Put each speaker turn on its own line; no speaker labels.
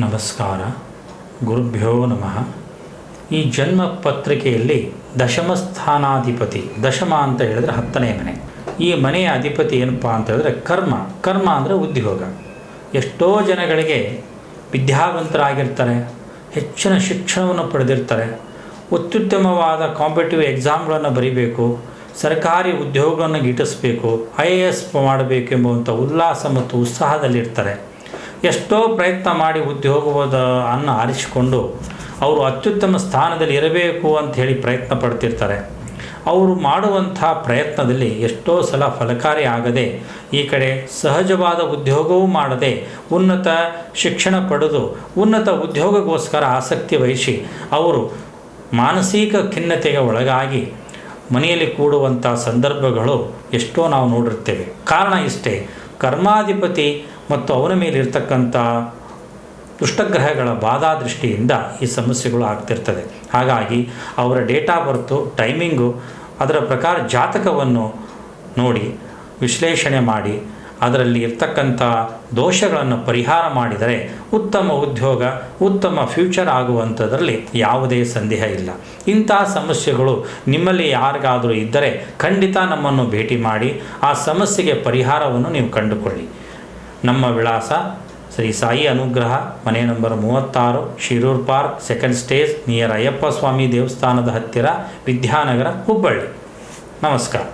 ನಮಸ್ಕಾರ. ಗುರುಭ್ಯೋ ನಮಃ. ಈ ಜನ್ಮ ಪತ್ರಿಕೆಯಲ್ಲಿ ದಶಮ ಸ್ಥಾನಾಧಿಪತಿ, ದಶಮ ಅಂತ ಹೇಳಿದ್ರೆ 10ನೇ ಮನೆ. ಈ ಮನೆಯ ಅಧಿಪತಿ ಏನಪ್ಪ ಅಂತ ಹೇಳಿದ್ರೆ ಕರ್ಮ ಅಂದರೆ ಉದ್ಯೋಗ. ಎಷ್ಟೋ ಜನಗಳಿಗೆ ವಿದ್ಯಾವಂತರಾಗಿರ್ತಾರೆ, ಹೆಚ್ಚಿನ ಶಿಕ್ಷಣವನ್ನು ಪಡೆದಿರ್ತಾರೆ, ಅತ್ಯುತ್ತಮವಾದ ಕಾಂಪಿಟೇಟಿವ್ ಎಕ್ಸಾಮ್ಗಳನ್ನು ಬರೀಬೇಕು, ಸರ್ಕಾರಿ ಉದ್ಯೋಗವನ್ನು ಗಿಟ್ಟಿಸಬೇಕು, IAS ಮಾಡಬೇಕು ಎಂಬುವಂಥ ಉಲ್ಲಾಸ ಮತ್ತು ಉತ್ಸಾಹದಲ್ಲಿರ್ತಾರೆ. ಎಷ್ಟೋ ಪ್ರಯತ್ನ ಮಾಡಿ ಉದ್ಯೋಗವನ್ನು ಆರಿಸಿಕೊಂಡು ಅವರು ಅತ್ಯುತ್ತಮ ಸ್ಥಾನದಲ್ಲಿ ಇರಬೇಕು ಅಂತ ಹೇಳಿ ಪ್ರಯತ್ನ ಪಡ್ತಿರ್ತಾರೆ. ಅವರು ಮಾಡುವಂಥ ಪ್ರಯತ್ನದಲ್ಲಿ ಎಷ್ಟೋ ಸಲ ಫಲಕಾರಿ ಆಗದೆ, ಈ ಕಡೆ ಸಹಜವಾದ ಉದ್ಯೋಗವೂ ಮಾಡದೆ ಉನ್ನತ ಶಿಕ್ಷಣ ಪಡೆದು ಉನ್ನತ ಉದ್ಯೋಗಕ್ಕೋಸ್ಕರ ಆಸಕ್ತಿ ವಹಿಸಿ ಅವರು ಮಾನಸಿಕ ಖಿನ್ನತೆಗೆ ಒಳಗಾಗಿ ಮನೆಯಲ್ಲಿ ಕೂಡುವಂಥ ಸಂದರ್ಭಗಳು ಎಷ್ಟೋ ನಾವು ನೋಡಿರ್ತೇವೆ. ಕಾರಣ ಇಷ್ಟೇ, ಕರ್ಮಾಧಿಪತಿ ಮತ್ತು ಅವನ ಮೇಲಿರ್ತಕ್ಕಂಥ ದುಷ್ಟಗ್ರಹಗಳ ಬಾಧಾ ದೃಷ್ಟಿಯಿಂದ ಈ ಸಮಸ್ಯೆಗಳು ಆಗ್ತಿರ್ತದೆ. ಹಾಗಾಗಿ ಅವರ ಡೇಟ್ ಆಫ್ ಬರ್ತು, ಟೈಮಿಂಗು, ಅದರ ಪ್ರಕಾರ ಜಾತಕವನ್ನು ನೋಡಿ ವಿಶ್ಲೇಷಣೆ ಮಾಡಿ ಅದರಲ್ಲಿ ಇರ್ತಕ್ಕಂಥ ದೋಷಗಳನ್ನು ಪರಿಹಾರ ಮಾಡಿದರೆ ಉತ್ತಮ ಉದ್ಯೋಗ, ಉತ್ತಮ ಫ್ಯೂಚರ್ ಆಗುವಂಥದ್ರಲ್ಲಿ ಯಾವುದೇ ಸಂದೇಹ ಇಲ್ಲ. ಇಂತಹ ಸಮಸ್ಯೆಗಳು ನಿಮ್ಮಲ್ಲಿ ಯಾರಿಗಾದರೂ ಇದ್ದರೆ ಖಂಡಿತ ನಮ್ಮನ್ನು ಭೇಟಿ ಮಾಡಿ ಆ ಸಮಸ್ಯೆಗೆ ಪರಿಹಾರವನ್ನು ನೀವು ಕಂಡುಕೊಳ್ಳಿ. ನಮ್ಮ ವಿಳಾಸ ಶ್ರೀ ಸಾಯಿ ಅನುಗ್ರಹ, ಮನೆ number 36, Shirur park, 2nd stage, near Ayyappa Swamy ದೇವಸ್ಥಾನದ ಹತ್ತಿರ, ವಿದ್ಯಾನಗರ, ಹುಬ್ಬಳ್ಳಿ. ನಮಸ್ಕಾರ.